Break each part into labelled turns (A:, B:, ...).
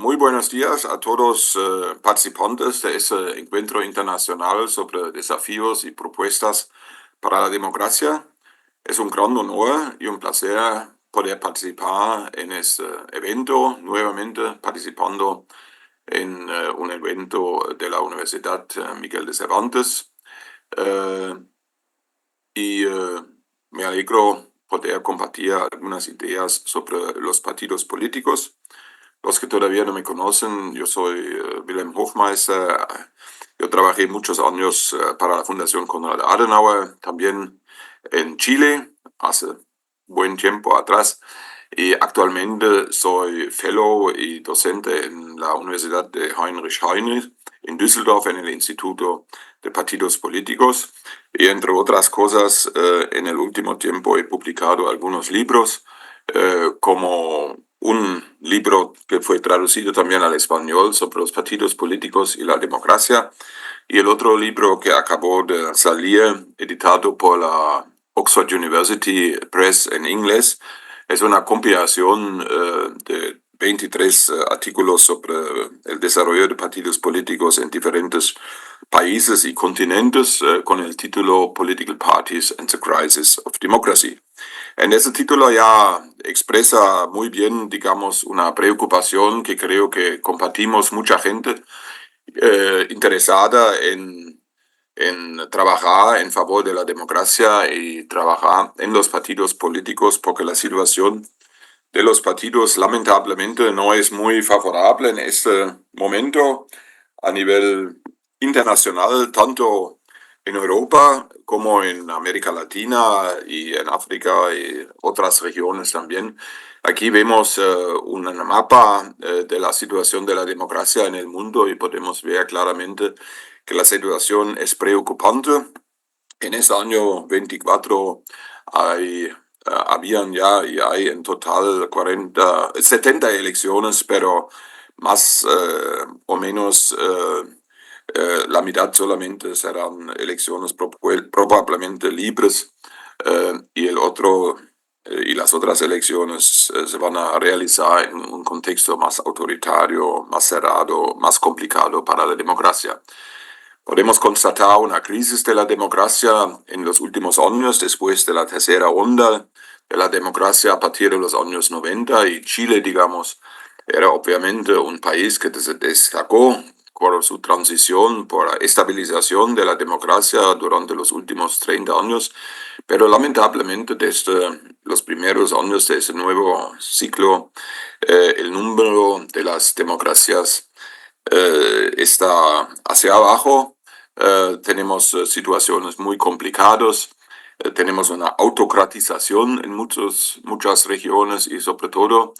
A: Muy buenos días a todos participantes de este encuentro internacional sobre desafíos y propuestas para la democracia. Es un gran honor y un placer poder participar en este evento, nuevamente participando en un evento de la Universidad Miguel de Cervantes. Eh, y me alegro poder compartir algunas ideas sobre los partidos políticos. Los que todavía no me conocen, yo soy Wilhelm Hofmeister. Yo trabajé muchos años para la Fundación Konrad Adenauer, también en Chile, hace buen tiempo atrás. Y actualmente soy Fellow y docente en la Universidad de Heinrich Heine en Düsseldorf, en el Instituto de Partidos Políticos. Y entre otras cosas, en el último tiempo he publicado algunos libros, como un libro que fue traducido también al español sobre los partidos políticos y la democracia, y el otro libro que acabó de salir, editado por la Oxford University Press en inglés, es una compilación de 23 artículos sobre el desarrollo de partidos políticos en diferentes países y continentes, con el título Political Parties and the Crisis of Democracy. En ese título ya expresa muy bien, digamos, una preocupación que creo que compartimos mucha gente interesada en trabajar en favor de la democracia y trabajar en los partidos políticos, porque la situación de los partidos lamentablemente no es muy favorable en este momento a nivel internacional, tanto en Europa como en América Latina y en África y otras regiones también. Aquí vemos un mapa de la situación de la democracia en el mundo y podemos ver claramente que la situación es preocupante. En este año 24 habían ya y hay en total 70 elecciones, pero más o menos la mitad solamente serán elecciones probablemente libres, y las otras elecciones se van a realizar en un contexto más autoritario, más cerrado, más complicado para la democracia. Podemos constatar una crisis de la democracia en los últimos años, después de la tercera onda de la democracia a partir de los años 90, y Chile, digamos, era obviamente un país que se destacó por su transición, por la estabilización de la democracia durante los últimos 30 años, pero lamentablemente desde los primeros años de ese nuevo ciclo, el número de las democracias está hacia abajo. Tenemos situaciones muy complicadas, tenemos una autocratización en muchas regiones y sobre todo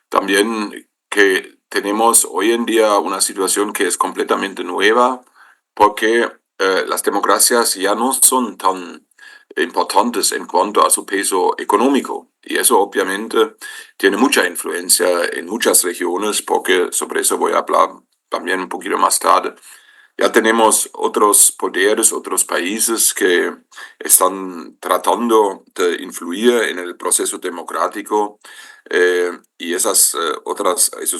A: también que tenemos hoy en día una situación que es completamente nueva, porque las democracias ya no son tan importantes en cuanto a su peso económico, y eso obviamente tiene mucha influencia en muchas regiones, porque sobre eso voy a hablar también un poquito más tarde. Ya tenemos otros poderes, otros países que están tratando de influir en el proceso democrático, y esos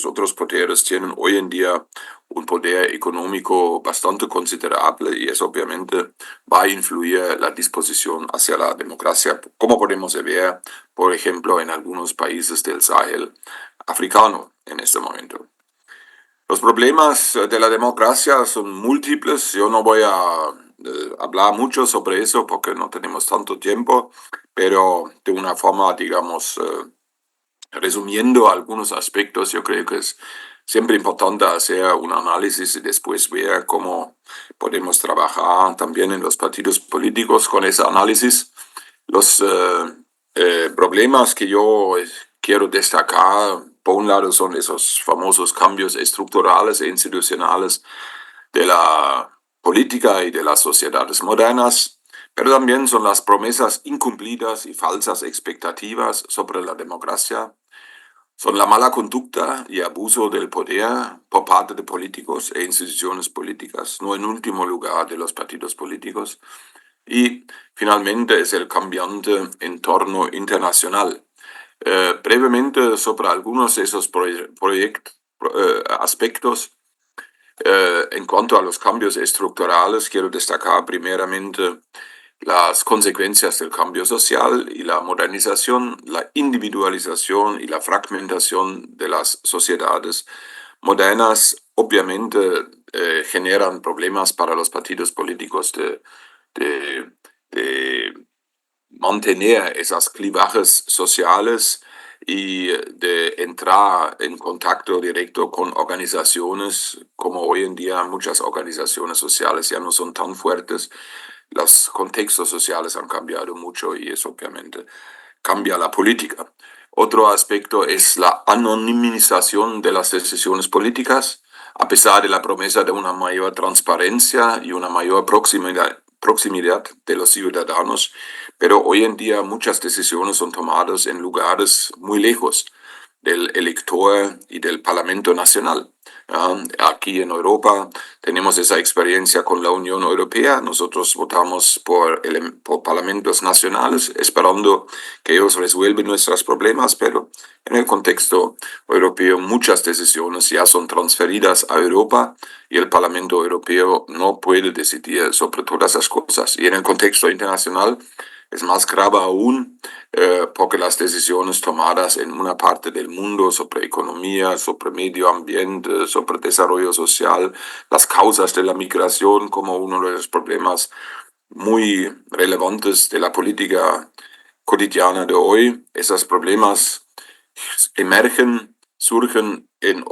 A: otros poderes tienen hoy en día un poder económico bastante considerable, y eso obviamente va a influir la disposición hacia la democracia, como podemos ver, por ejemplo, en algunos países del Sahel africano en este momento. Los problemas de la democracia son múltiples. Yo no voy a hablar mucho sobre eso porque no tenemos tanto tiempo, pero de una forma, digamos, resumiendo algunos aspectos, yo creo que es siempre importante hacer un análisis y después ver cómo podemos trabajar también en los partidos políticos con ese análisis. Los problemas que yo quiero destacar, por un lado, son esos famosos cambios estructurales e institucionales de la política y de las sociedades modernas, pero también son las promesas incumplidas y falsas expectativas sobre la democracia, son la mala conducta y abuso del poder por parte de políticos e instituciones políticas, no en último lugar de los partidos políticos, y finalmente es el cambiante entorno internacional. Brevemente sobre algunos de esos aspectos. En cuanto a los cambios estructurales, quiero destacar primeramente las consecuencias del cambio social y la modernización, la individualización y la fragmentación de las sociedades modernas. Obviamente generan problemas para los partidos políticos de, de mantener esas clivajes sociales y de entrar en contacto directo con organizaciones, como hoy en día muchas organizaciones sociales ya no son tan fuertes. Los contextos sociales han cambiado mucho y eso obviamente cambia la política. Otro aspecto es la anonimización de las decisiones políticas, a pesar de la promesa de una mayor transparencia y una mayor proximidad de los ciudadanos, pero hoy en día muchas decisiones son tomadas en lugares muy lejos del elector y del Parlamento Nacional. Aquí en Europa tenemos esa experiencia con la Unión Europea. Nosotros votamos por parlamentos nacionales esperando que ellos resuelvan nuestros problemas, pero en el contexto europeo muchas decisiones ya son transferidas a Europa y el Parlamento Europeo no puede decidir sobre todas esas cosas. Y en el contexto internacional es más grave aún porque las decisiones tomadas en una parte del mundo sobre economía, sobre medio ambiente, sobre desarrollo social, las causas de la migración como uno de los problemas muy relevantes de la política cotidiana de hoy, esos problemas emergen, surgen en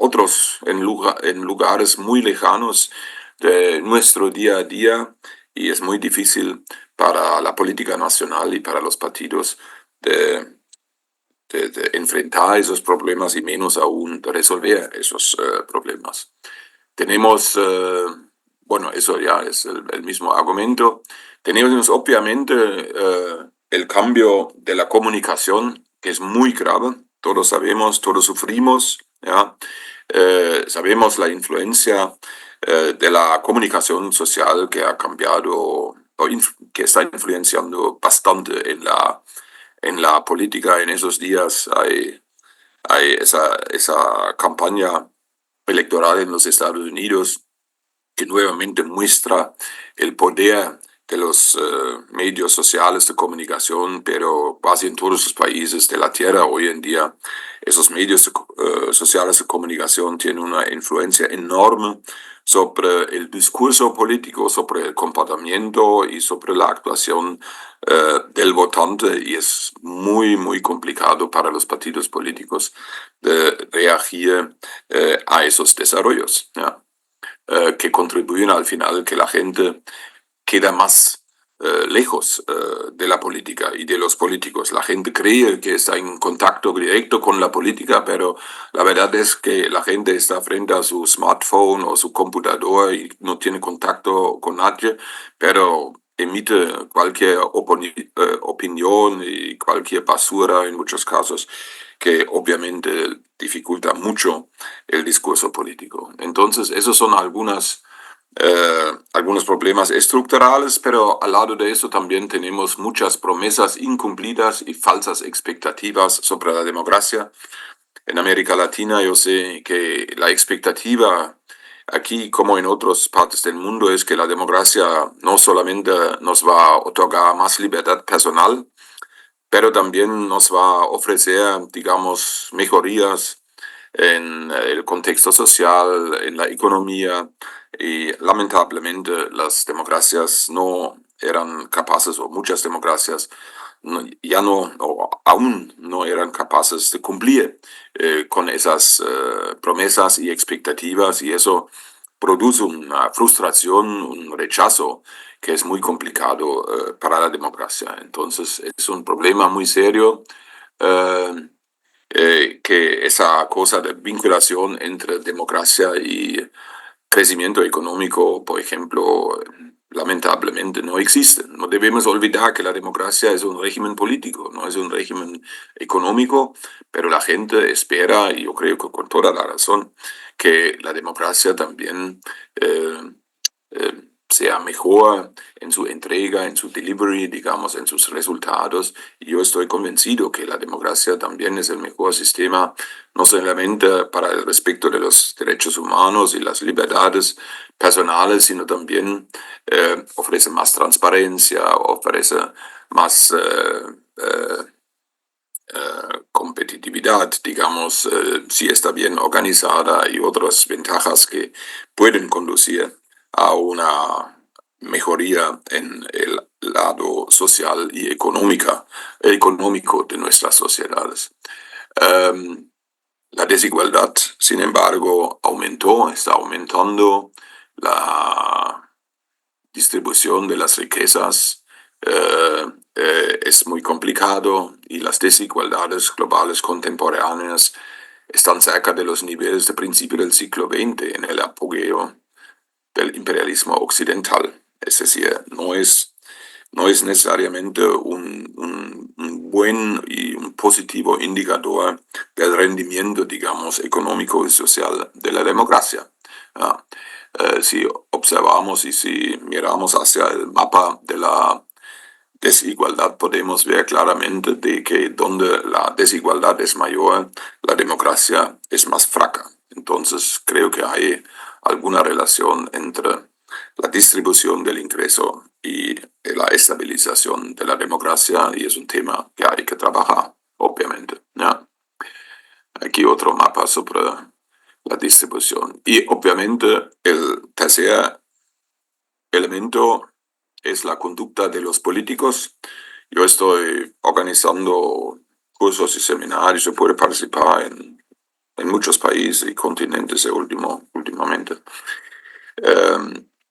A: lugares muy lejanos de nuestro día a día y es muy difícil para la política nacional y para los partidos de, de enfrentar esos problemas y menos aún de resolver esos problemas. Tenemos, bueno, eso ya es el mismo argumento. Tenemos obviamente el cambio de la comunicación, que es muy grave. Todos sabemos, todos sufrimos, ¿ya? Sabemos la influencia de la comunicación social que ha cambiado, que está influenciando bastante en la política. En esos días hay esa campaña electoral en los Estados Unidos que nuevamente muestra el poder de los medios sociales de comunicación, pero casi en todos los países de la Tierra hoy en día esos medios sociales de comunicación tienen una influencia enorme sobre el discurso político, sobre el comportamiento y sobre la actuación del votante y es muy, muy complicado para los partidos políticos de reagir a esos desarrollos, ¿ya? Que contribuyen al final que la gente queda más lejos de la política y de los políticos. La gente cree que está en contacto directo con la política, pero la verdad es que la gente está frente a su smartphone o su computador y no tiene contacto con nadie, pero emite cualquier opinión y cualquier basura en muchos casos que obviamente dificulta mucho el discurso político. Entonces, esos son algunos problemas estructurales, pero al lado de eso también tenemos muchas promesas incumplidas y falsas expectativas sobre la democracia. En América Latina yo sé que la expectativa aquí como en otras partes del mundo es que la democracia no solamente nos va a otorgar más libertad personal, pero también nos va a ofrecer, digamos, mejorías en el contexto social, en la economía, y lamentablemente las democracias no eran capaces, o muchas democracias ya no, o aún no eran capaces de cumplir con esas promesas y expectativas, y eso produce una frustración, un rechazo que es muy complicado para la democracia. Entonces es un problema muy serio eh, que esa cosa de vinculación entre democracia y crecimiento económico, por ejemplo, lamentablemente no existe. No debemos olvidar que la democracia es un régimen político, no es un régimen económico, pero la gente espera, y yo creo que con toda la razón, que la democracia también eh, sea mejor en su entrega, en su delivery, digamos, en sus resultados. Y yo estoy convencido que la democracia también es el mejor sistema, no solamente para el respeto de los derechos humanos y las libertades personales, sino también ofrece más transparencia, ofrece más competitividad, digamos, si está bien organizada, y otras ventajas que pueden conducir a una mejoría en el lado social y económico de nuestras sociedades. La desigualdad, sin embargo, está aumentando. La distribución de las riquezas es muy complicado, y las desigualdades globales contemporáneas están cerca de los niveles de principio del siglo XX, en el apogeo del imperialismo occidental. Es decir, no es necesariamente un buen y un positivo indicador del rendimiento, digamos, económico y social de la democracia. Ah, si observamos y si miramos hacia el mapa de la desigualdad, podemos ver claramente de que donde la desigualdad es mayor, la democracia es más fraca. Entonces creo que hay alguna relación entre la distribución del ingreso y la estabilización de la democracia, y es un tema que hay que trabajar, obviamente, ¿ya? Aquí otro mapa sobre la distribución. Y obviamente el tercer elemento es la conducta de los políticos. Yo estoy organizando cursos y seminarios, se puede participar en muchos países y continentes últimamente.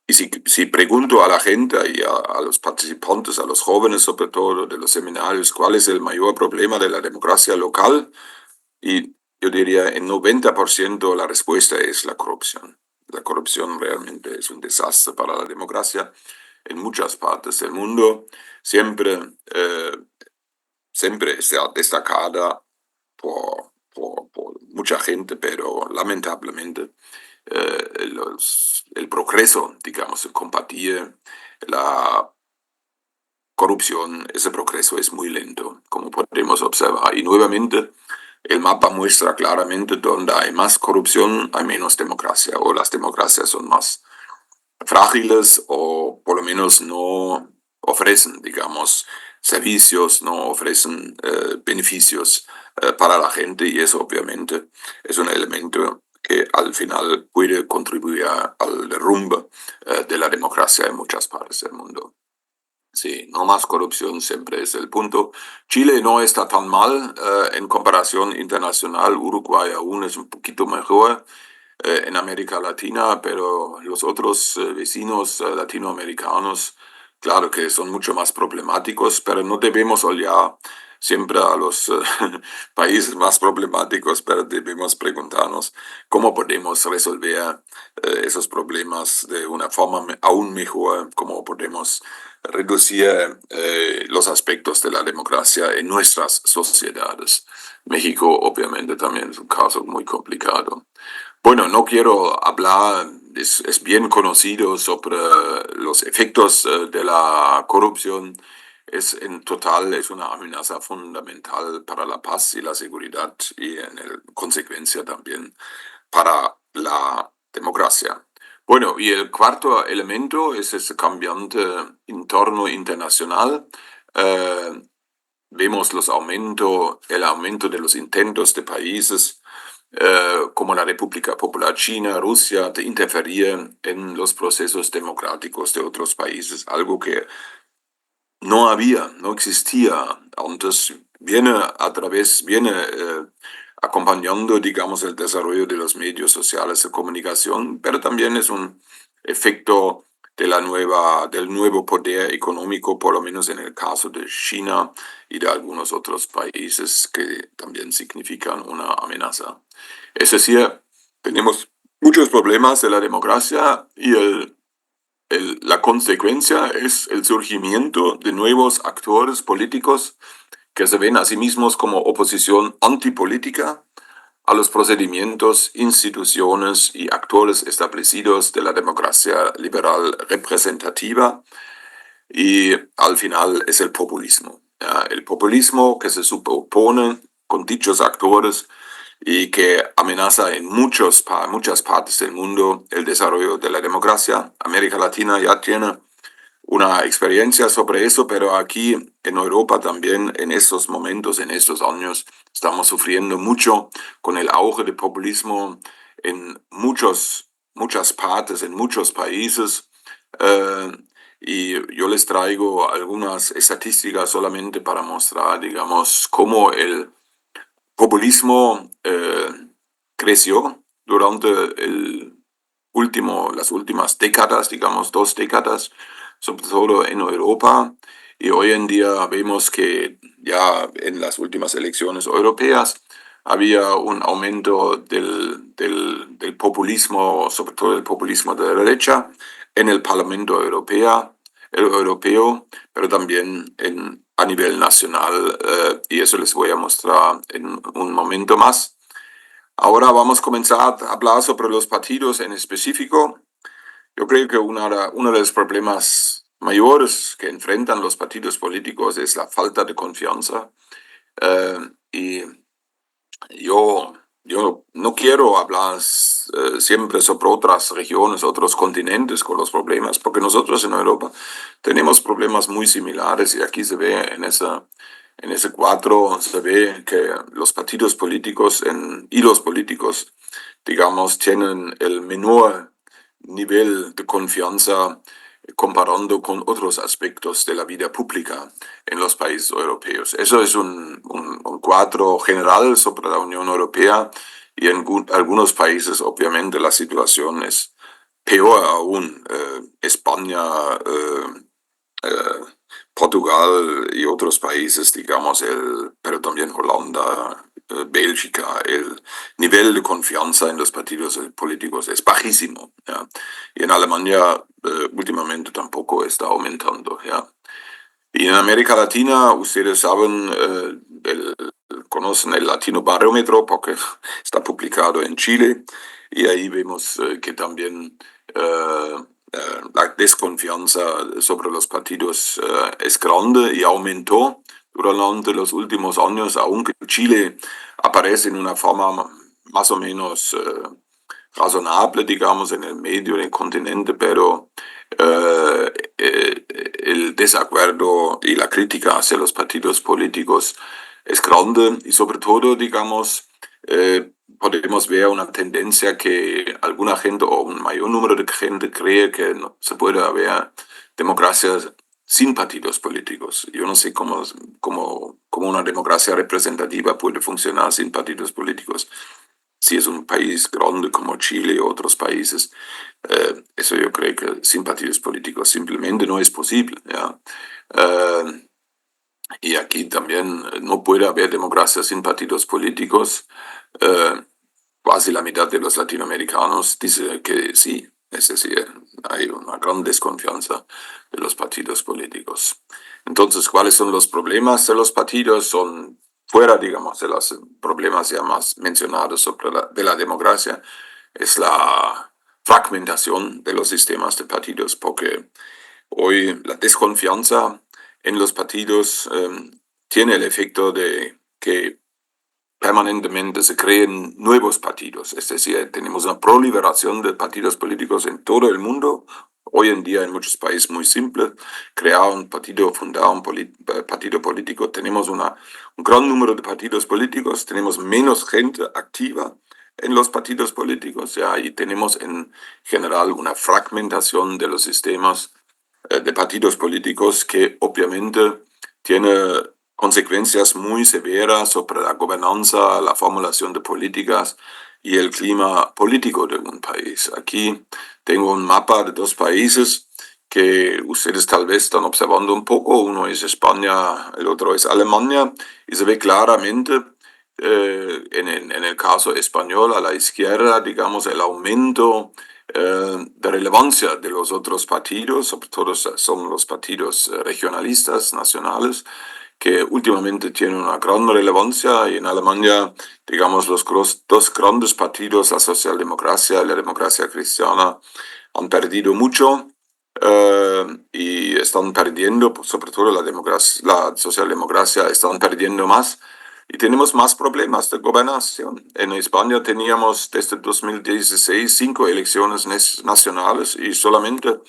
A: Y si pregunto a la gente y a los participantes, a los jóvenes sobre todo de los seminarios, cuál es el mayor problema de la democracia local, y yo diría en 90% la respuesta es la corrupción. La corrupción realmente es un desastre para la democracia en muchas partes del mundo. Siempre está destacada por mucha gente, pero lamentablemente el progreso, digamos, de combatir la corrupción, ese progreso es muy lento, como podemos observar. Y nuevamente, el mapa muestra claramente donde hay más corrupción, hay menos democracia, o las democracias son más frágiles, o por lo menos no ofrecen, digamos, servicios, no ofrecen beneficios para la gente, y eso obviamente es un elemento que al final puede contribuir al derrumbe de la democracia en muchas partes del mundo. Sí, no más corrupción siempre es el punto. Chile no está tan mal en comparación internacional. Uruguay aún es un poquito mejor en América Latina, pero los otros vecinos latinoamericanos, claro que son mucho más problemáticos, pero no debemos olvidar siempre a los países más problemáticos, pero debemos preguntarnos cómo podemos resolver esos problemas de una forma aún mejor, cómo podemos reducir los aspectos de la democracia en nuestras sociedades. México obviamente también es un caso muy complicado. Bueno, no quiero hablar, es bien conocido sobre los efectos de la corrupción. Es una amenaza fundamental para la paz y la seguridad, y consecuencia también para la democracia. Bueno, y el cuarto elemento es ese cambiante entorno internacional. Vemos el aumento de los intentos de países como la República Popular China, Rusia, de interferir en los procesos democráticos de otros países, algo que no existía antes. Viene acompañando, digamos, el desarrollo de los medios sociales de comunicación, pero también es un efecto del nuevo poder económico, por lo menos en el caso de China y de algunos otros países que también significan una amenaza. Es decir, tenemos muchos problemas de la democracia, y la consecuencia es el surgimiento de nuevos actores políticos que se ven a sí mismos como oposición antipolítica, a los procedimientos, instituciones y actores establecidos de la democracia liberal representativa, y al final es el populismo. ¿Ya? El populismo que se superpone con dichos actores y que amenaza en muchas partes del mundo el desarrollo de la democracia. América Latina ya tiene una experiencia sobre eso, pero aquí en Europa también en estos momentos, en estos años, estamos sufriendo mucho con el auge del populismo en muchas partes, en muchos países. Eh, y yo les traigo algunas estadísticas solamente para mostrar, digamos, cómo el populismo creció durante las últimas décadas, digamos 2 décadas, sobre todo en Europa. Y hoy en día vemos que ya en las últimas elecciones europeas había un aumento del populismo, sobre todo el populismo de la derecha, en el Parlamento europeo, pero también a nivel nacional, y eso les voy a mostrar en un momento más. Ahora vamos a comenzar a hablar sobre los partidos en específico. Yo creo que uno de los problemas mayores que enfrentan los partidos políticos es la falta de confianza. Y yo no quiero hablar siempre sobre otras regiones, otros continentes con los problemas, porque nosotros en Europa tenemos problemas muy similares y aquí se ve en ese cuadro, se ve que los partidos políticos y los políticos, digamos, tienen el menor nivel de confianza comparando con otros aspectos de la vida pública en los países europeos. Eso es un cuadro general sobre la Unión Europea y en algunos países obviamente la situación es peor aún. España, Portugal y otros países, digamos, pero también Holanda, Bélgica, el nivel de confianza en los partidos políticos es bajísimo. ¿Ya? Y en Alemania últimamente tampoco está aumentando. ¿Ya? Y en América Latina, ustedes saben, conocen el Latino Barómetro porque está publicado en Chile y ahí vemos que también la desconfianza sobre los partidos es grande y aumentó durante los últimos años, aunque Chile aparece en una forma más o menos razonable, digamos, en el medio del continente, pero el desacuerdo y la crítica hacia los partidos políticos es grande y sobre todo, digamos, podemos ver una tendencia que alguna gente o un mayor número de gente cree que no se puede haber democracia sin partidos políticos. Yo no sé cómo una democracia representativa puede funcionar sin partidos políticos. Si es un país grande como Chile o otros países, eso yo creo que sin partidos políticos simplemente no es posible. ¿Ya? Y aquí también no puede haber democracia sin partidos políticos. Casi la mitad de los latinoamericanos dice que sí, es decir, hay una gran desconfianza de los partidos políticos. Entonces, ¿cuáles son los problemas de los partidos? Son fuera, digamos, de los problemas ya más mencionados de la democracia, es la fragmentación de los sistemas de partidos, porque hoy la desconfianza en los partidos tiene el efecto de que permanentemente se creen nuevos partidos, es decir, tenemos una proliferación de partidos políticos en todo el mundo. Hoy en día en muchos países muy simple, crear un partido, fundar un partido político, tenemos un gran número de partidos políticos, tenemos menos gente activa en los partidos políticos, ¿ya? Y tenemos en general una fragmentación de los sistemas de partidos políticos que obviamente tiene consecuencias muy severas sobre la gobernanza, la formulación de políticas y el clima político de un país. Aquí tengo un mapa de 2 países que ustedes tal vez están observando un poco. Uno es España, el otro es Alemania, y se ve claramente en el caso español a la izquierda, digamos, el aumento de relevancia de los otros partidos, sobre todo son los partidos regionalistas, nacionales, que últimamente tiene una gran relevancia, y en Alemania, digamos, los dos grandes partidos, la socialdemocracia y la democracia cristiana, han perdido mucho, y están perdiendo, sobre todo la socialdemocracia, están perdiendo más. Y tenemos más problemas de gobernación. En España teníamos desde 2016 5 elecciones nacionales y solamente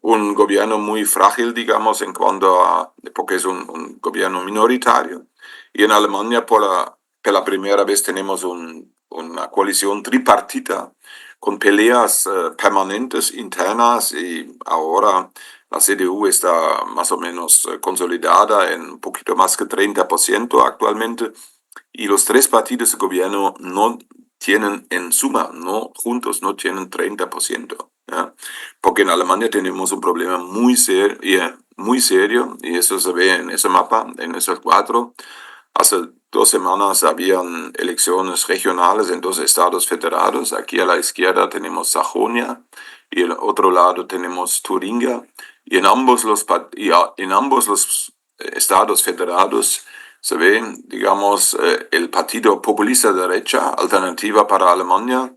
A: un gobierno muy frágil, digamos, en cuanto a, porque es un gobierno minoritario. Y en Alemania por la primera vez tenemos una coalición tripartita con peleas permanentes internas, y ahora la CDU está más o menos consolidada en un poquito más que 30% actualmente, y los tres partidos de gobierno no tienen en suma, no juntos, no tienen 30%. ¿Ya? Porque en Alemania tenemos un problema muy serio, y eso se ve en ese mapa, en esos cuatro. Hace 2 semanas habían elecciones regionales en 2 estados federados. Aquí a la izquierda tenemos Sajonia y al otro lado tenemos Turingia. Y en ambos los estados federados se ve, digamos, el partido populista de derecha, Alternativa para Alemania,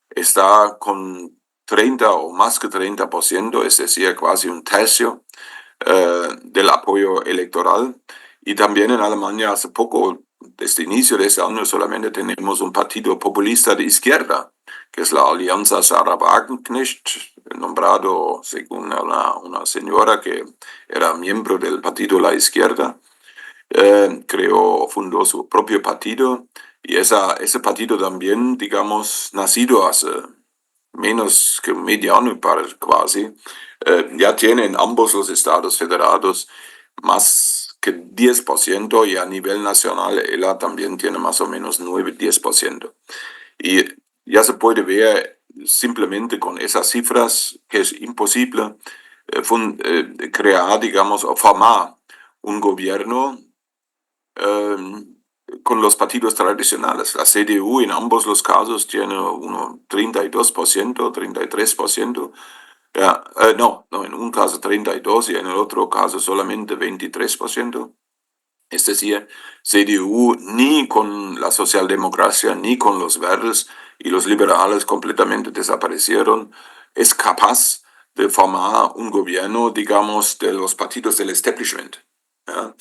A: está con 30 o más que 30%, es decir, casi un tercio del apoyo electoral. Y también en Alemania hace poco, desde el inicio de este año, solamente tenemos un partido populista de izquierda, que es la Alianza Sarah Wagenknecht, nombrado según una señora que era miembro del partido La Izquierda. Fundó su propio partido, y ese partido también, digamos, nacido hace menos que medio año casi, ya tiene en ambos los estados federados más que 10%, y a nivel nacional ella también tiene más o menos 9-10%. Y ya se puede ver simplemente con esas cifras que es imposible crear, digamos, o formar un gobierno con los partidos tradicionales. La CDU en ambos los casos tiene 32%, 33%. Ja, no, en un caso 32 y en el otro caso solamente 23%. Es decir, CDU ni con la socialdemocracia ni con los verdes y los liberales completamente desaparecieron, es capaz de formar un gobierno, digamos, de los partidos del establishment. ¿Ya?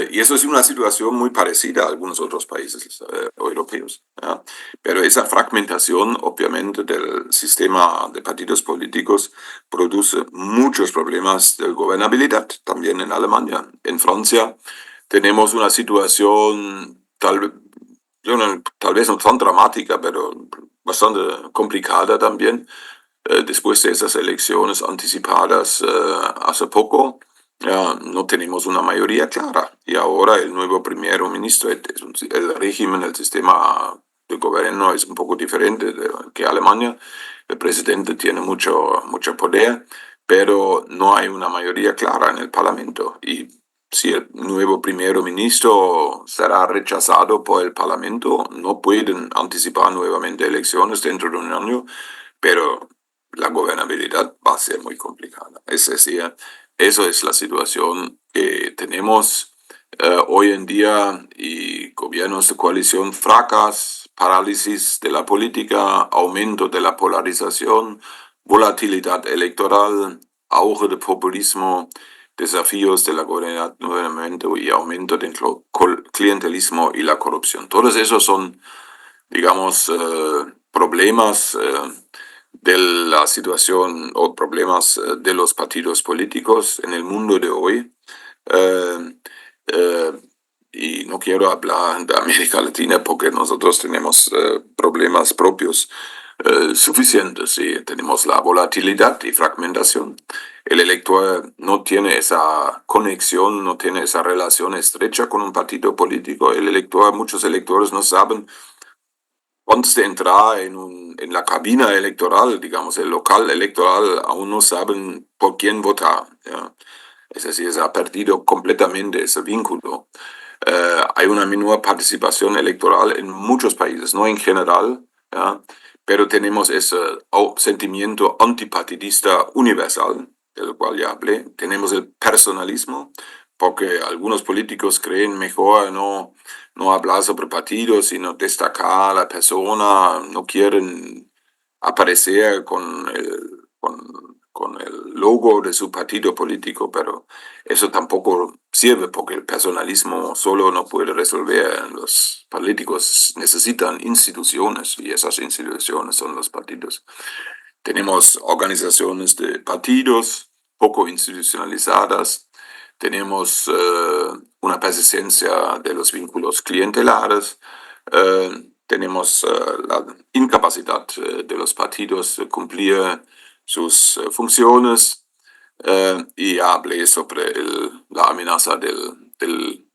A: Y eso es una situación muy parecida a algunos otros países europeos. ¿Ya? Pero esa fragmentación, obviamente, del sistema de partidos políticos produce muchos problemas de gobernabilidad, también en Alemania. En Francia tenemos una situación tal vez no tan dramática, pero bastante complicada también. Después de esas elecciones anticipadas hace poco, no tenemos una mayoría clara. Y ahora el nuevo primer ministro, el régimen, el sistema de gobierno es un poco diferente que Alemania. El presidente tiene mucho poder, pero no hay una mayoría clara en el Parlamento. Y si el nuevo primer ministro será rechazado por el Parlamento, no pueden anticipar nuevamente elecciones dentro de un año, pero la gobernabilidad va a ser muy complicada. Es decir, eso es la situación que tenemos hoy en día, y gobiernos de coalición fracas, parálisis de la política, aumento de la polarización, volatilidad electoral, auge de populismo, desafíos de la gobernamiento y aumento del clientelismo y la corrupción. Todos esos son, digamos, problemas de la situación o problemas de los partidos políticos en el mundo de hoy. Eh, eh, y no quiero hablar de América Latina porque nosotros tenemos problemas propios suficientes. ¿Sí? Tenemos la volatilidad y fragmentación. El elector no tiene esa conexión, no tiene esa relación estrecha con un partido político. Muchos electores no saben, antes de entrar en la cabina electoral, digamos, el local electoral, aún no saben por quién votar. ¿Ya? Es decir, se ha perdido completamente ese vínculo. Hay una menor participación electoral en muchos países, no en general, ¿ya? Pero tenemos ese sentimiento antipartidista universal, del cual ya hablé. Tenemos el personalismo, porque algunos políticos creen mejor no hablar sobre partidos, sino destacar a la persona, no quieren aparecer con el logo de su partido político, pero eso tampoco sirve porque el personalismo solo no puede resolver. Los políticos necesitan instituciones y esas instituciones son los partidos. Tenemos organizaciones de partidos poco institucionalizadas, tenemos una persistencia de los vínculos clientelares, tenemos la incapacidad de los partidos de cumplir sus funciones y hablé sobre la amenaza del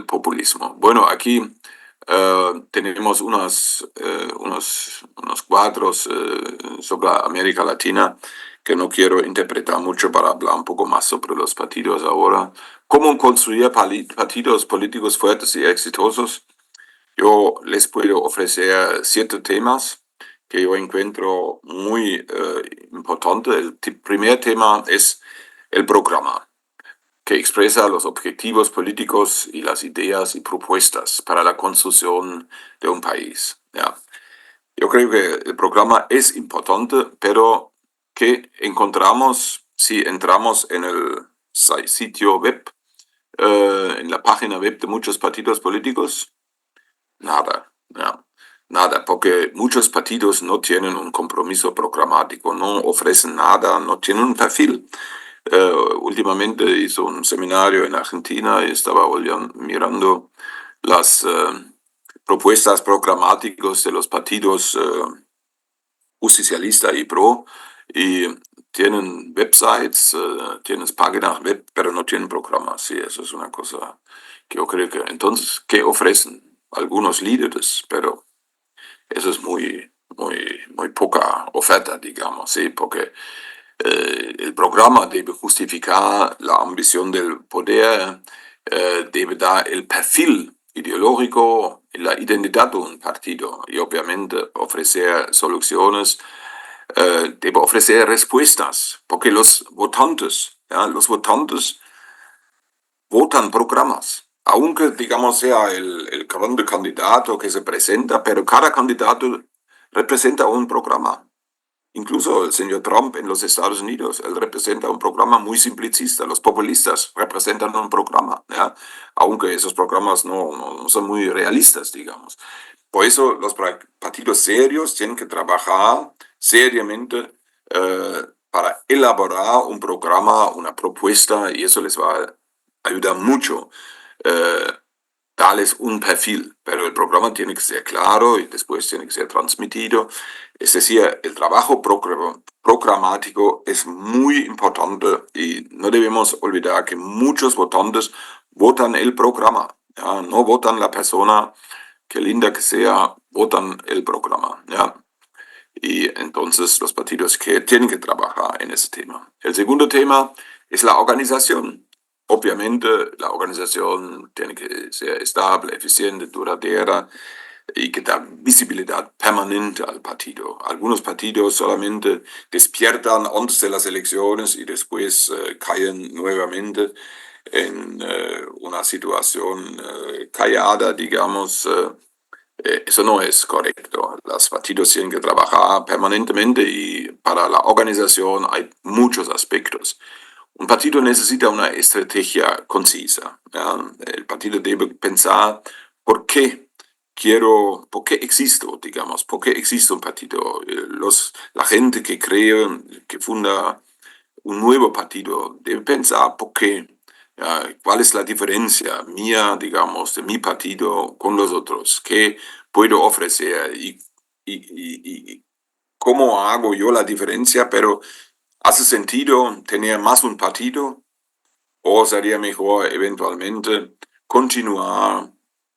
A: populismo. Bueno, aquí tenemos unos cuadros sobre América Latina que no quiero interpretar mucho para hablar un poco más sobre los partidos ahora. ¿Cómo construir partidos políticos fuertes y exitosos? Yo les puedo ofrecer 7 temas que yo encuentro muy importantes. El primer tema es el programa, que expresa los objetivos políticos y las ideas y propuestas para la construcción de un país. ¿Ya? Yo creo que el programa es importante, pero ¿qué encontramos si entramos en el sitio web, en la página web de muchos partidos políticos? Nada, ¿ya? Nada, porque muchos partidos no tienen un compromiso programático, no ofrecen nada, no tienen un perfil. Últimamente hice un seminario en Argentina y estaba mirando las propuestas programáticas de los partidos justicialista y pro, y tienen websites, tienen páginas web, pero no tienen programas. Sí, eso es una cosa que yo creo que entonces, ¿qué ofrecen? Algunos líderes, pero eso es muy poca oferta, digamos, sí, porque el programa debe justificar la ambición del poder, debe dar el perfil ideológico y la identidad de un partido y obviamente ofrecer soluciones, debe ofrecer respuestas, porque los votantes votan programas. Aunque, digamos, sea el grande candidato que se presenta, pero cada candidato representa un programa. Incluso el señor Trump en los Estados Unidos, él representa un programa muy simplicista. Los populistas representan un programa, ¿ya? Aunque esos programas no son muy realistas, digamos. Por eso los partidos serios tienen que trabajar seriamente para elaborar un programa, una propuesta, y eso les va a ayudar mucho. Darles un perfil, pero el programa tiene que ser claro y después tiene que ser transmitido. Es decir, el trabajo programático es muy importante y no debemos olvidar que muchos votantes votan el programa, ¿ya? No votan la persona, que linda que sea, votan el programa, ¿ya? Y entonces los partidos que tienen que trabajar en ese tema. El segundo tema es la organización. Obviamente la organización tiene que ser estable, eficiente, duradera y que da visibilidad permanente al partido. Algunos partidos solamente despiertan antes de las elecciones y después caen nuevamente en una situación callada, digamos. Eso no es correcto. Los partidos tienen que trabajar permanentemente y para la organización hay muchos aspectos. Un partido necesita una estrategia concisa, ¿ya? El partido debe pensar por qué por qué existo, digamos, por qué existe un partido. La gente que cree, que funda un nuevo partido debe pensar por qué, cuál es la diferencia mía, digamos, de mi partido con los otros, qué puedo ofrecer y cómo hago yo la diferencia, pero ¿hace sentido tener más un partido o sería mejor eventualmente continuar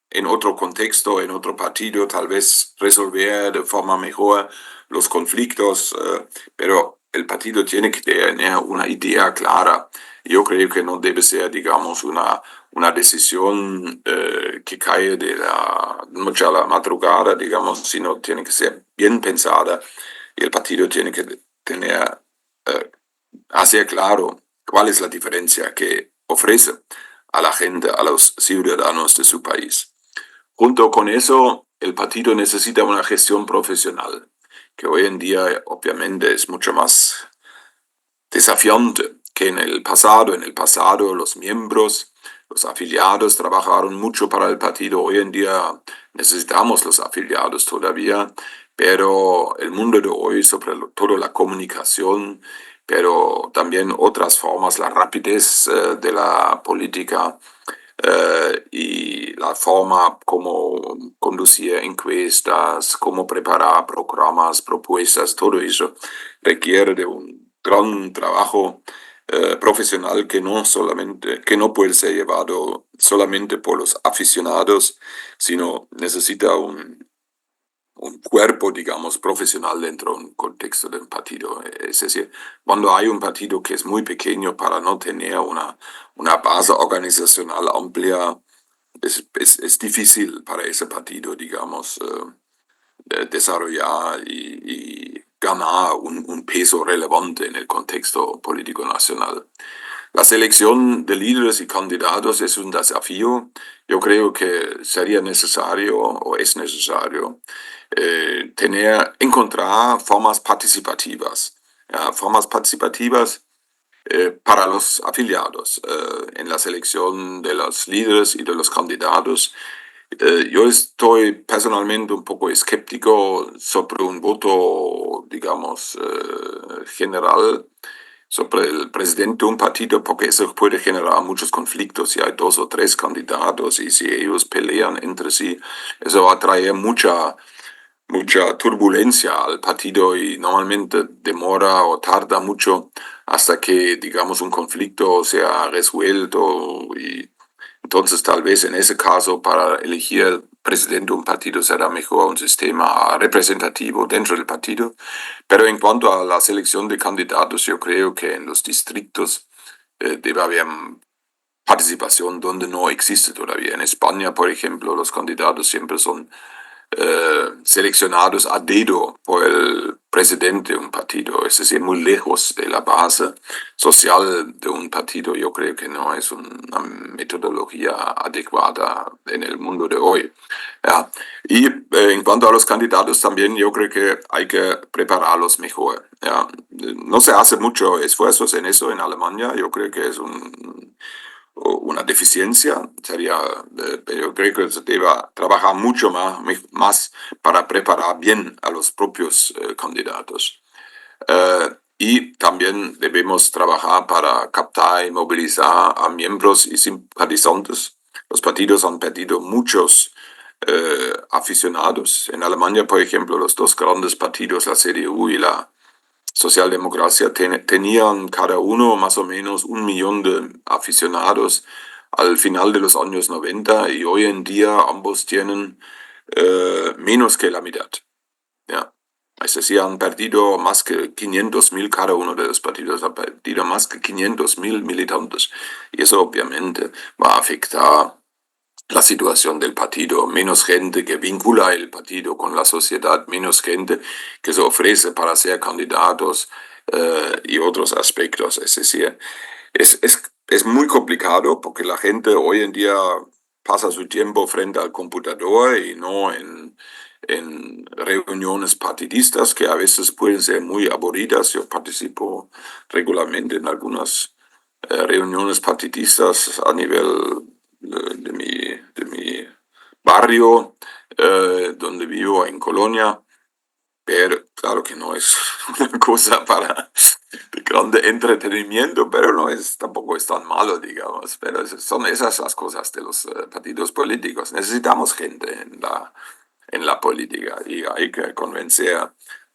A: en otro contexto, en otro partido, tal vez resolver de forma mejor los conflictos, pero el partido tiene que tener una idea clara? Yo creo que no debe ser, digamos, una decisión que cae de la noche a la madrugada, digamos, sino tiene que ser bien pensada y el partido tiene que tener, hacer claro cuál es la diferencia que ofrece a la gente, a los ciudadanos de su país. Junto con eso, el partido necesita una gestión profesional, que hoy en día obviamente es mucho más desafiante que en el pasado. En el pasado los miembros, los afiliados trabajaron mucho para el partido. Hoy en día necesitamos los afiliados todavía, pero el mundo de hoy, sobre todo la comunicación, pero también otras formas, la rapidez de la política, y la forma como conducir encuestas, cómo preparar programas, propuestas, todo eso requiere de un gran trabajo profesional que no puede ser llevado solamente por los aficionados, sino necesita un cuerpo, digamos, profesional dentro de un contexto de un partido. Es decir, cuando hay un partido que es muy pequeño para no tener una base organizacional amplia, es difícil para ese partido, digamos, desarrollar y ganar un peso relevante en el contexto político nacional. La selección de líderes y candidatos es un desafío. Yo creo que sería necesario o es necesario encontrar formas participativas, formas participativas para los afiliados en la selección de los líderes y de los candidatos. Yo estoy personalmente un poco escéptico sobre un voto, digamos, general sobre el presidente de un partido, porque eso puede generar muchos conflictos. Si hay 2 o 3 candidatos y si ellos pelean entre sí, eso va a traer mucha turbulencia al partido y normalmente demora o tarda mucho hasta que, digamos, un conflicto sea resuelto. Y entonces tal vez en ese caso para elegir el presidente de un partido será mejor un sistema representativo dentro del partido. Pero en cuanto a la selección de candidatos, yo creo que en los distritos debe haber participación donde no existe todavía. En España, por ejemplo, los candidatos siempre son seleccionados a dedo por el presidente de un partido, es decir, muy lejos de la base social de un partido. Yo creo que no es una metodología adecuada en el mundo de hoy. Ja. Y en cuanto a los candidatos también, yo creo que hay que prepararlos mejor. Ja. No se hace mucho esfuerzos en eso en Alemania. Yo creo que es una deficiencia. Yo creo que se debe trabajar mucho más para preparar bien a los propios candidatos. Y también debemos trabajar para captar y movilizar a miembros y simpatizantes. Los partidos han perdido muchos aficionados. En Alemania, por ejemplo, los 2 grandes partidos, la CDU y la Socialdemocracia, tenían cada uno más o menos 1 millón de aficionados al final de los años 90 y hoy en día ambos tienen menos que la mitad. Ja. Es decir, han perdido más que 500.000, cada uno de los partidos ha perdido más que 500.000 militantes. Y eso obviamente va a afectar la situación del partido. Menos gente que vincula el partido con la sociedad, menos gente que se ofrece para ser candidatos y otros aspectos. Es decir, es muy complicado porque la gente hoy en día pasa su tiempo frente al computador y no en reuniones partidistas que a veces pueden ser muy aburridas. Yo participo regularmente en algunas reuniones partidistas a nivel de mi barrio, donde vivo en Colonia, pero claro que no es una cosa para de grande entretenimiento, pero tampoco es tan malo, digamos. Pero son esas las cosas de los partidos políticos. Necesitamos gente en la política y hay que convencer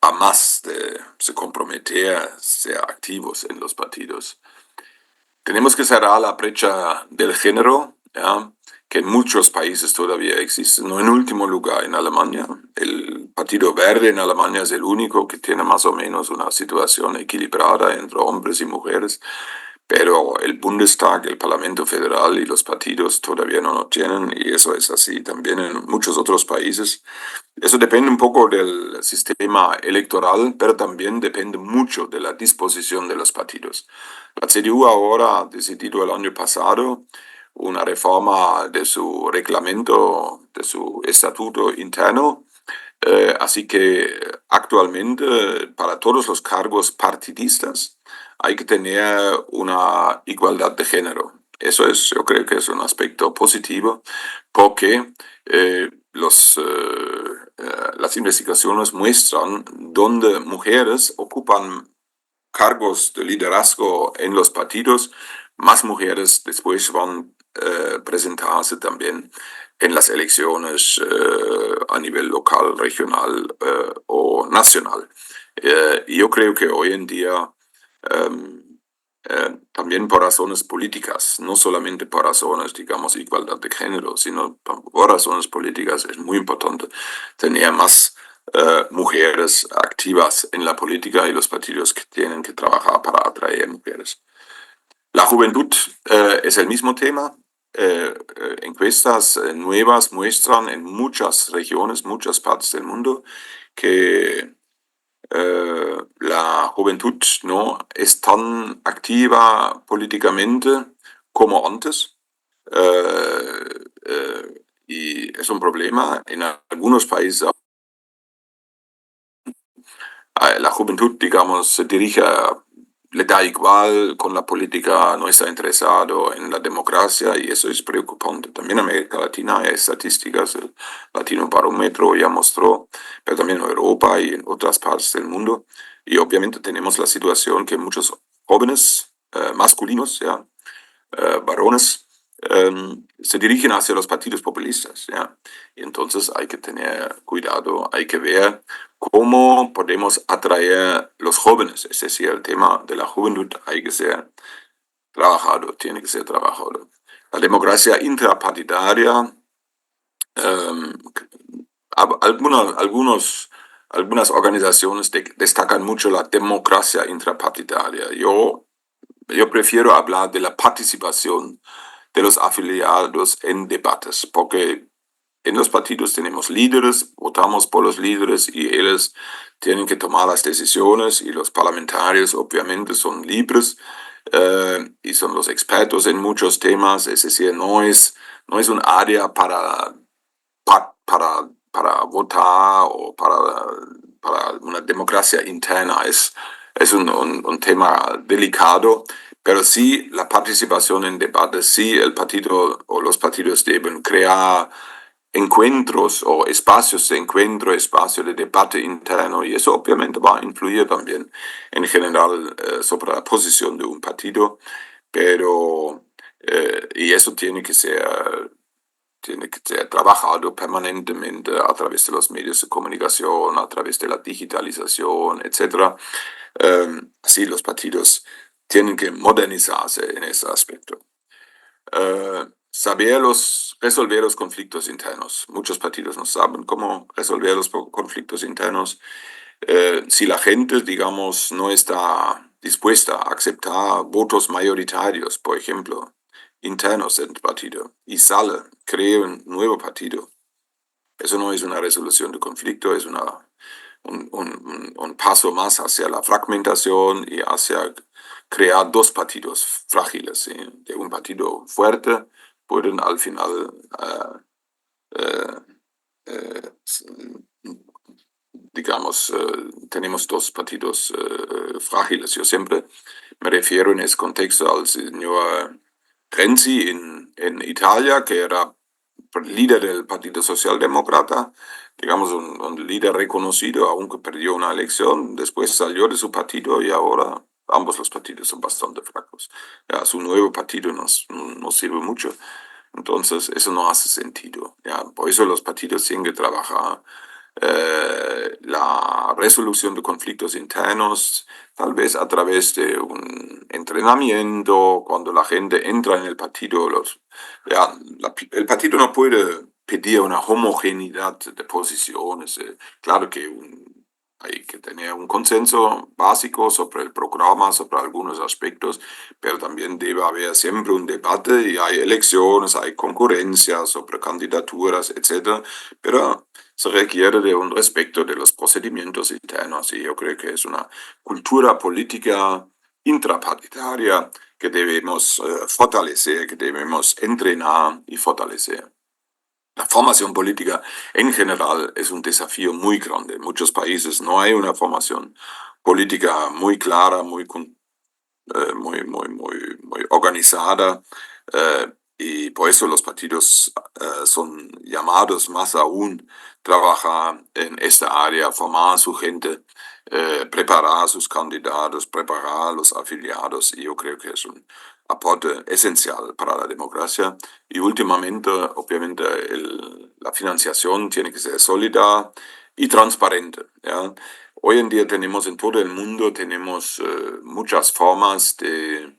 A: a más de se comprometer, ser activos en los partidos. Tenemos que cerrar la brecha del género, ¿ya? Que en muchos países todavía existe. No en último lugar en Alemania. El Partido Verde en Alemania es el único que tiene más o menos una situación equilibrada entre hombres y mujeres. pero el Bundestag, el Parlamento Federal y los partidos todavía no lo tienen, y eso es así también en muchos otros países. Eso depende un poco del sistema electoral, pero también depende mucho de la disposición de los partidos. La CDU ahora ha decidido el año pasado una reforma de su reglamento, de su estatuto interno, así que actualmente para todos los cargos partidistas hay que tener una igualdad de género. Eso es, yo creo que es un aspecto positivo porque las investigaciones muestran donde mujeres ocupan cargos de liderazgo en los partidos, más mujeres después van a presentarse también en las elecciones a nivel local, regional o nacional. Y yo creo que hoy en día también por razones políticas, no solamente por razones, digamos, igualdad de género, sino por razones políticas es muy importante tener más mujeres activas en la política y los partidos que tienen que trabajar para atraer mujeres. La juventud es el mismo tema. Encuestas nuevas muestran en muchas regiones, muchas partes del mundo, que la juventud no es tan activa políticamente como antes. Y es un problema. En algunos países la juventud, digamos, se dirige, le da igual con la política, no está interesado en la democracia y eso es preocupante. También en América Latina hay estadísticas, el Latino Barómetro ya mostró, pero también en Europa y en otras partes del mundo. Y obviamente tenemos la situación que muchos jóvenes masculinos, ya, varones, se dirigen hacia los partidos populistas, ¿ya? Y entonces hay que tener cuidado, hay que ver cómo podemos atraer los jóvenes. Es decir, el tema de la juventud hay que ser trabajado, tiene que ser trabajado. La democracia intrapartidaria, eh, algunas organizaciones destacan mucho la democracia intrapartidaria. Yo prefiero hablar de la participación de los afiliados en debates, porque en los partidos tenemos líderes, votamos por los líderes y ellos tienen que tomar las decisiones y los parlamentarios obviamente son libres y son los expertos en muchos temas, es decir, no es un área para votar o para una democracia interna, es un tema delicado, pero sí la participación en debates, sí el partido o los partidos deben crear encuentros o espacios de encuentro, espacios de debate interno, y eso obviamente va a influir también en general sobre la posición de un partido, pero y eso tiene que ser trabajado permanentemente a través de los medios de comunicación, a través de la digitalización, etc. Así los partidos tienen que modernizarse en ese aspecto. Resolver los conflictos internos. Muchos partidos no saben cómo resolver los conflictos internos. Si la gente, digamos, no está dispuesta a aceptar votos mayoritarios, por ejemplo, internos del partido, y crea un nuevo partido, eso no es una resolución de conflicto, es un paso más hacia la fragmentación y hacia crear dos partidos frágiles. ¿Sí? De un partido fuerte pueden al final, digamos, tenemos dos partidos frágiles. Yo siempre me refiero en ese contexto al señor Renzi en Italia, que era líder del Partido Socialdemócrata, digamos un líder reconocido, aunque perdió una elección, después salió de su partido y ahora ambos los partidos son bastante flacos. Ya, su nuevo partido no sirve mucho, entonces eso no hace sentido. Ya, por eso los partidos tienen que trabajar la resolución de conflictos internos, tal vez a través de un entrenamiento, cuando la gente entra en el partido, el partido no puede pedir una homogeneidad de posiciones. Claro que un hay que tener un consenso básico sobre el programa, sobre algunos aspectos, pero también debe haber siempre un debate y hay elecciones, hay concurrencia sobre candidaturas, etcétera, pero se requiere de un respeto de los procedimientos internos y yo creo que es una cultura política intrapartidaria que debemos fortalecer, que debemos entrenar y fortalecer. La formación política en general es un desafío muy grande. En muchos países no hay una formación política muy clara, muy organizada, y por eso los partidos son llamados más aún a trabajar en esta área, formar a su gente, preparar a sus candidatos, preparar a los afiliados, y yo creo que es un aporte esencial para la democracia. Y últimamente, obviamente, la financiación tiene que ser sólida y transparente, ¿ya? Hoy en día tenemos en todo el mundo muchas formas de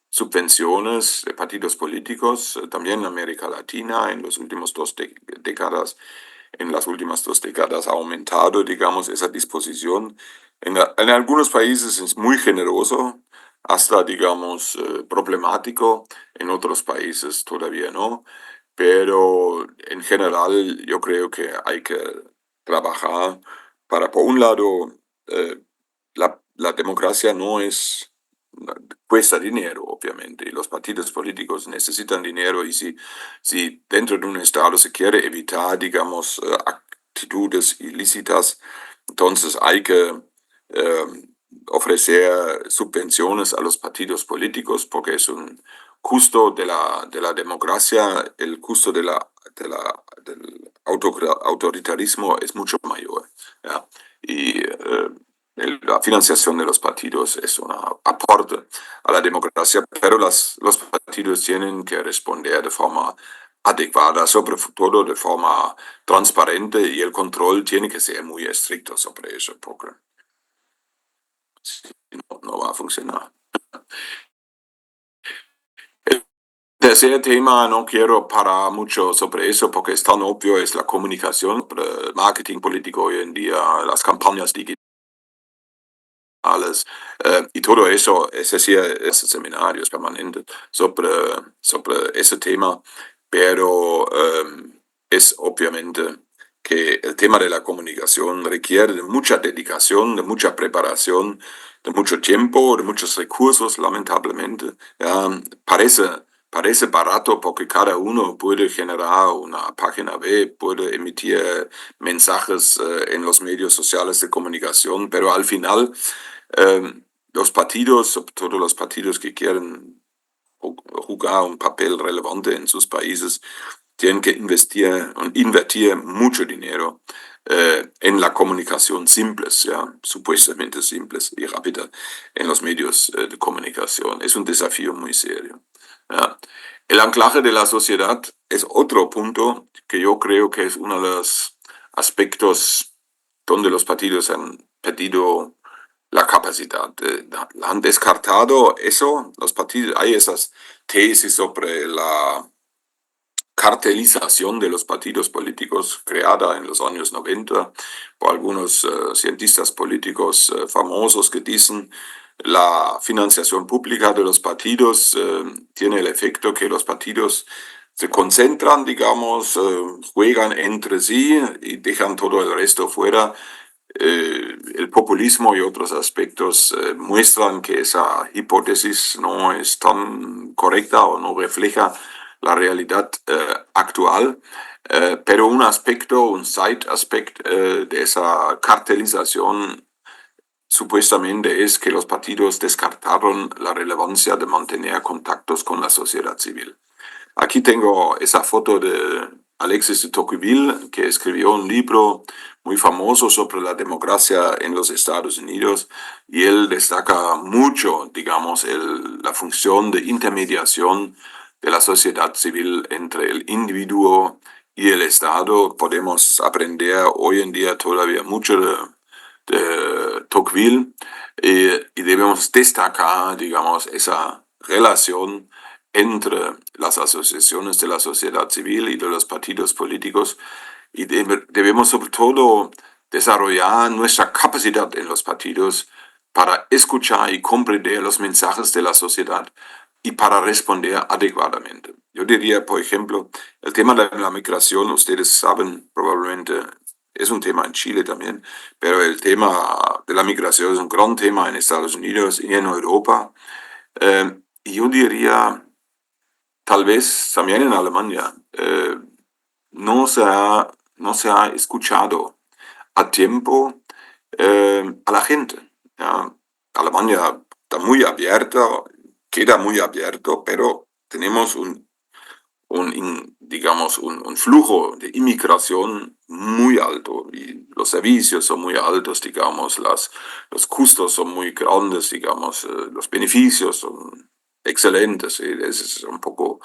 A: subvenciones de partidos políticos, también en América Latina en los últimos décadas. En las últimas 2 décadas ha aumentado, digamos, esa disposición. En algunos países es muy generoso, hasta, digamos, problemático. En otros países todavía no. Pero en general yo creo que hay que trabajar para, por un lado, la democracia no es, cuesta dinero, obviamente, y los partidos políticos necesitan dinero, y si dentro de un Estado se quiere evitar, digamos, actitudes ilícitas, entonces hay que eh, ofrecer subvenciones a los partidos políticos, porque es un costo de la democracia, el costo del autoritarismo es mucho mayor, ¿ya? Y la financiación de los partidos es un aporte a la democracia, pero los partidos tienen que responder de forma adecuada, sobre todo de forma transparente, y el control tiene que ser muy estricto sobre eso, porque si no va a funcionar. El tercer tema, no quiero parar mucho sobre eso porque es tan obvio, es la comunicación, sobre marketing político hoy en día, las campañas digitales. Y todo eso, es decir, esos seminarios permanentes sobre ese tema, pero es obviamente que el tema de la comunicación requiere de mucha dedicación, de mucha preparación, de mucho tiempo, de muchos recursos, lamentablemente. Ya, parece barato porque cada uno puede generar una página web, puede emitir mensajes en los medios sociales de comunicación, pero al final los partidos, sobre todo los partidos que quieren jugar un papel relevante en sus países, tienen que invertir mucho dinero en la comunicación simples, ya, supuestamente simples y rápida en los medios de comunicación. Es un desafío muy serio, ya. El anclaje de la sociedad es otro punto que yo creo que es uno de los aspectos donde los partidos han perdido la capacidad. Han descartado eso, los partidos, hay esas tesis sobre la cartelización de los partidos políticos creada en los años 90 por algunos cientistas políticos famosos que dicen la financiación pública de los partidos tiene el efecto que los partidos se concentran, digamos, juegan entre sí y dejan todo el resto fuera. El populismo y otros aspectos muestran que esa hipótesis no es tan correcta o no refleja la realidad actual, pero un side aspect de esa cartelización supuestamente es que los partidos descartaron la relevancia de mantener contactos con la sociedad civil. Aquí tengo esa foto de Alexis de Tocqueville, que escribió un libro muy famoso sobre la democracia en los Estados Unidos, y él destaca mucho, digamos, la función de intermediación de la sociedad civil entre el individuo y el Estado. Podemos aprender hoy en día todavía mucho de Tocqueville, y debemos destacar, digamos, esa relación entre las asociaciones de la sociedad civil y de los partidos políticos, y debemos sobre todo desarrollar nuestra capacidad en los partidos para escuchar y comprender los mensajes de la sociedad y para responder adecuadamente. Yo diría, por ejemplo, el tema de la migración, ustedes saben probablemente, es un tema en Chile también, pero el tema de la migración es un gran tema en Estados Unidos y en Europa. Y yo diría, tal vez también en Alemania, no se ha escuchado a tiempo a la gente. ¿Ya? Alemania está muy abierta, queda muy abierto, pero tenemos digamos, un flujo de inmigración muy alto y los servicios son muy altos, digamos, los costos son muy grandes, digamos, los beneficios son excelentes, es un poco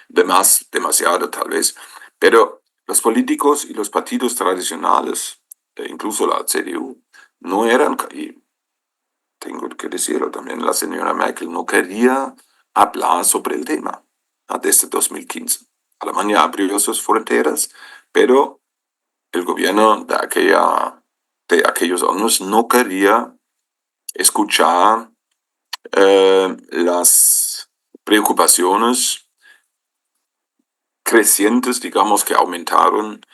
A: demasiado tal vez, pero los políticos y los partidos tradicionales, incluso la CDU, no eran, y tengo que decirlo también, la señora Merkel no quería hablar sobre el tema desde 2015. Alemania abrió sus fronteras, pero el gobierno de aquellos años no quería escuchar las preocupaciones crecientes, digamos, que aumentaron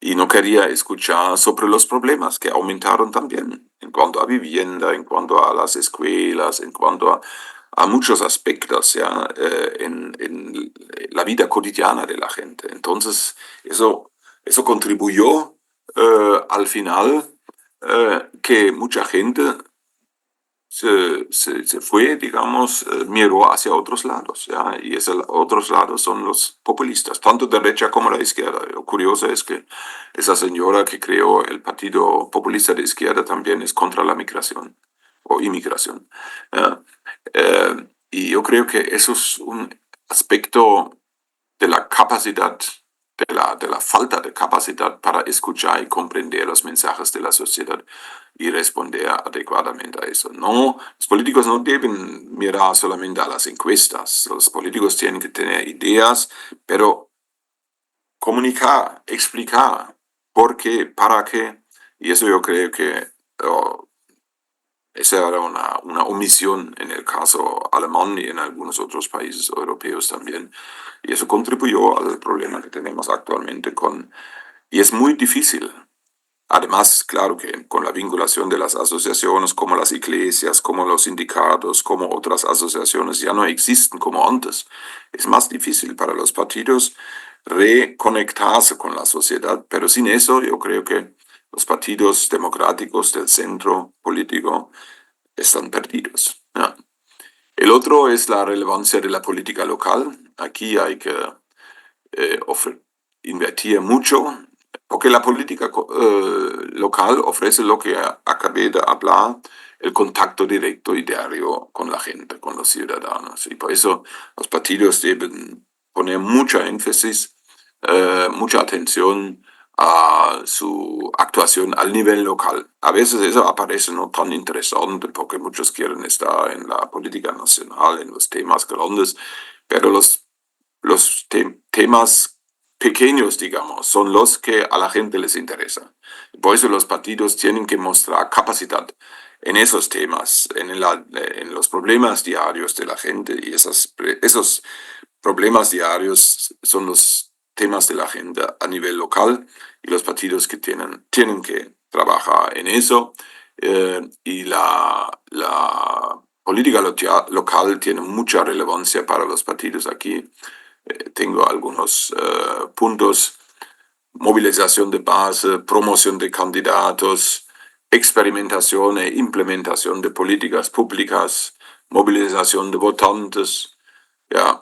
A: y no quería escuchar sobre los problemas que aumentaron también en cuanto a vivienda, en cuanto a las escuelas, en cuanto a muchos aspectos ya, en la vida cotidiana de la gente. Entonces, eso contribuyó al final que mucha gente se fue, digamos, miró hacia otros lados, ¿ya? Y esos otros lados son los populistas, tanto de derecha como la izquierda. Lo curioso es que esa señora que creó el Partido Populista de Izquierda también es contra la migración o inmigración. ¿Ya? Y yo creo que eso es un aspecto de la capacidad, de la falta de capacidad para escuchar y comprender los mensajes de la sociedad y responder adecuadamente a eso. No, los políticos no deben mirar solamente a las encuestas, los políticos tienen que tener ideas, pero comunicar, explicar por qué, para qué, y eso yo creo que esa era una omisión en el caso alemán y en algunos otros países europeos también. Y eso contribuyó al problema que tenemos actualmente y es muy difícil. Además, claro que con la vinculación de las asociaciones como las iglesias, como los sindicatos, como otras asociaciones ya no existen como antes. Es más difícil para los partidos reconectarse con la sociedad, pero sin eso yo creo que los partidos democráticos del centro político están perdidos. ¿Ya? El otro es la relevancia de la política local. Aquí hay que eh, invertir mucho, porque la política local ofrece lo que acabé de hablar, el contacto directo y diario con la gente, con los ciudadanos. Y por eso los partidos deben poner mucha énfasis, mucha atención a su actuación al nivel local. A veces eso aparece no tan interesante porque muchos quieren estar en la política nacional, en los temas grandes, pero los temas pequeños, digamos, son los que a la gente les interesa. Por eso los partidos tienen que mostrar capacidad en esos temas, en los problemas diarios de la gente, y esos problemas diarios son los temas de la gente a nivel local, y los partidos que tienen que trabajar en eso, y la política local tiene mucha relevancia para los partidos aquí. Tengo algunos puntos: movilización de base, promoción de candidatos, experimentación e implementación de políticas públicas, movilización de votantes. Ya,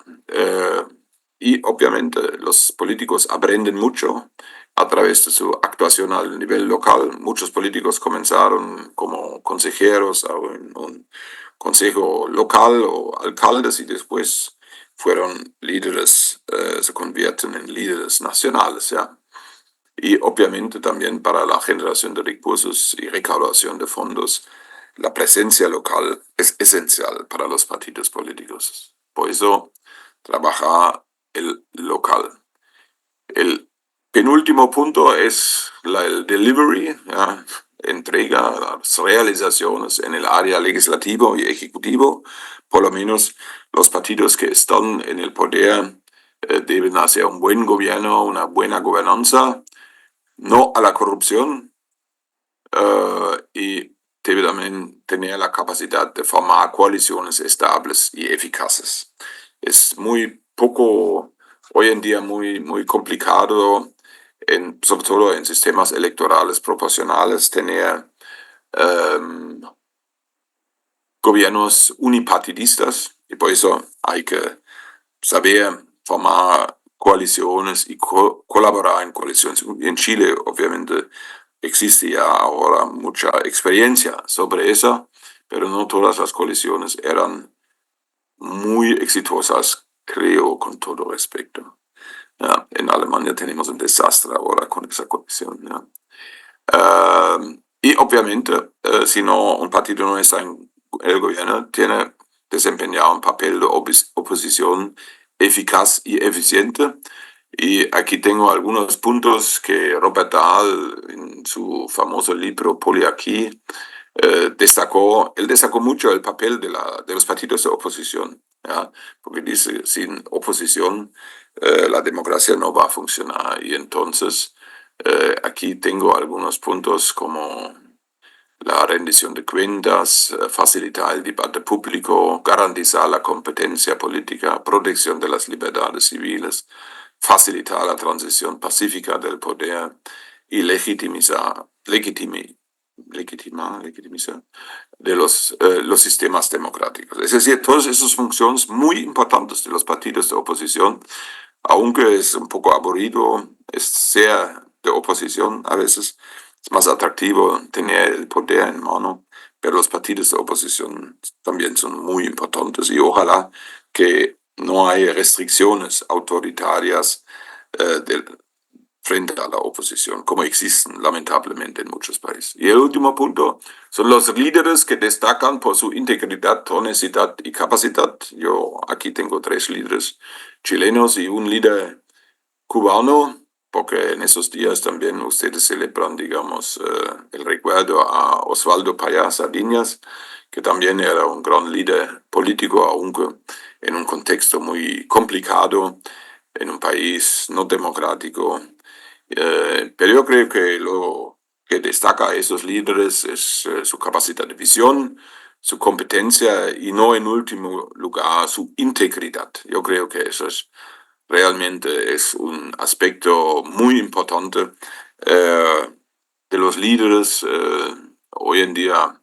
A: y obviamente los políticos aprenden mucho a través de su actuación al nivel local. Muchos políticos comenzaron como consejeros a un consejo local o alcaldes y después fueron líderes, se convierten en líderes nacionales, ¿ya? Y obviamente también para la generación de recursos y recaudación de fondos, la presencia local es esencial para los partidos políticos. Por eso trabaja el local. El penúltimo punto es el delivery, ¿ya? Entrega, las realizaciones en el área legislativo y ejecutivo. Por lo menos los partidos que están en el poder deben hacer un buen gobierno, una buena gobernanza, no a la corrupción, y debe también tener la capacidad de formar coaliciones estables y eficaces. Es muy poco, hoy en día muy complicado, sobre todo en sistemas electorales proporcionales, tener gobiernos unipartidistas, y por eso hay que saber formar coaliciones y colaborar en coaliciones. En Chile, obviamente, existe ya ahora mucha experiencia sobre eso, pero no todas las coaliciones eran muy exitosas, creo, con todo respeto. Ja, en Alemania tenemos un desastre ahora con esa coalición. Ja. Y obviamente, si no, un partido no está en el gobierno, tiene desempeñado un papel de oposición eficaz y eficiente. Y aquí tengo algunos puntos que Robert Dahl en su famoso libro Poliarquía destacó. Él destacó mucho el papel de los partidos de oposición, ¿ya? Porque dice, sin oposición la democracia no va a funcionar. Y entonces aquí tengo algunos puntos como la rendición de cuentas, facilitar el debate público, garantizar la competencia política, protección de las libertades civiles, facilitar la transición pacífica del poder y legitimizar de los sistemas democráticos. Es decir, todas esas funciones muy importantes de los partidos de oposición, aunque es un poco aburrido, ser de oposición a veces, es más atractivo tener el poder en mano, pero los partidos de oposición también son muy importantes y ojalá que no haya restricciones autoritarias frente a la oposición, como existen lamentablemente en muchos países. Y el último punto son los líderes que destacan por su integridad, honestidad y capacidad. Yo aquí tengo 3 líderes chilenos y un líder cubano, porque en esos días también ustedes celebran, digamos, el recuerdo a Osvaldo Payá Sardiñas, que también era un gran líder político, aunque en un contexto muy complicado, en un país no democrático. Pero yo creo que lo que destaca a esos líderes es su capacidad de visión, su competencia y no en último lugar su integridad. Yo creo que eso es realmente es un aspecto muy importante de los líderes. Hoy en día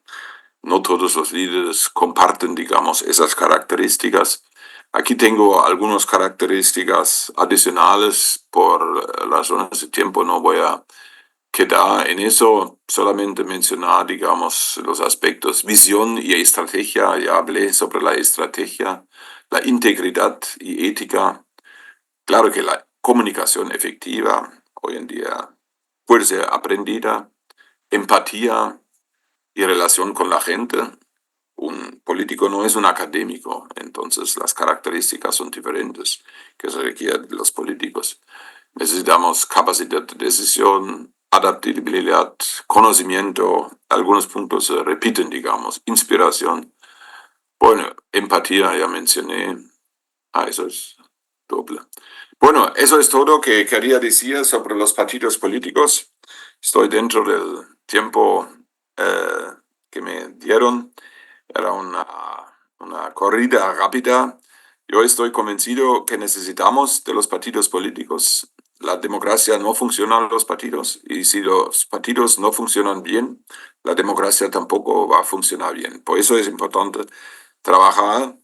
A: no todos los líderes comparten, digamos, esas características. Aquí tengo algunas características adicionales por razones de tiempo, no voy a quedar en eso, solamente mencionar, digamos, los aspectos visión y estrategia. Ya hablé sobre la estrategia, la integridad y ética. Claro que la comunicación efectiva hoy en día puede ser aprendida, empatía y relación con la gente. Un político no es un académico, entonces las características son diferentes que se requieren de los políticos. Necesitamos capacidad de decisión, adaptabilidad, conocimiento, algunos puntos se repiten, digamos, inspiración. Bueno, empatía ya mencioné, eso es doble. Bueno, eso es todo que quería decir sobre los partidos políticos. Estoy dentro del tiempo que me dieron. Era una corrida rápida. Yo estoy convencido que necesitamos de los partidos políticos. La democracia no funciona en los partidos y si los partidos no funcionan bien, la democracia tampoco va a funcionar bien. Por eso es importante trabajar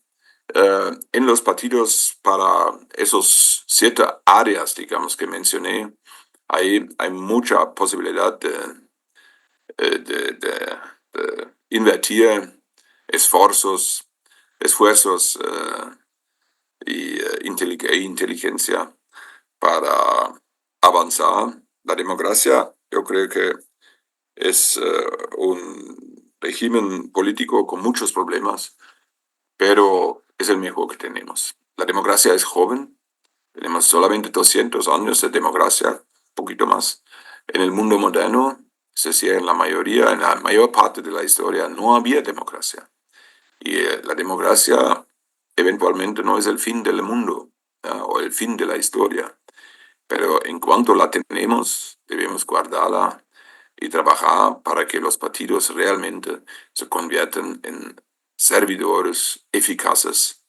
A: en los partidos para esos 7 áreas, digamos, que mencioné. Hay mucha posibilidad de invertir esfuerzos y inteligencia para avanzar. La democracia, yo creo que es un régimen político con muchos problemas, pero es el mejor que tenemos. La democracia es joven, tenemos solamente 200 años de democracia, poquito más. En el mundo moderno, es decir, en la mayor parte de la historia, no había democracia. Y la democracia eventualmente no es el fin del mundo, o el fin de la historia. Pero en cuanto la tenemos, debemos guardarla y trabajar para que los partidos realmente se conviertan en servidores eficaces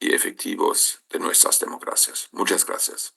A: y efectivos de nuestras democracias. Muchas gracias.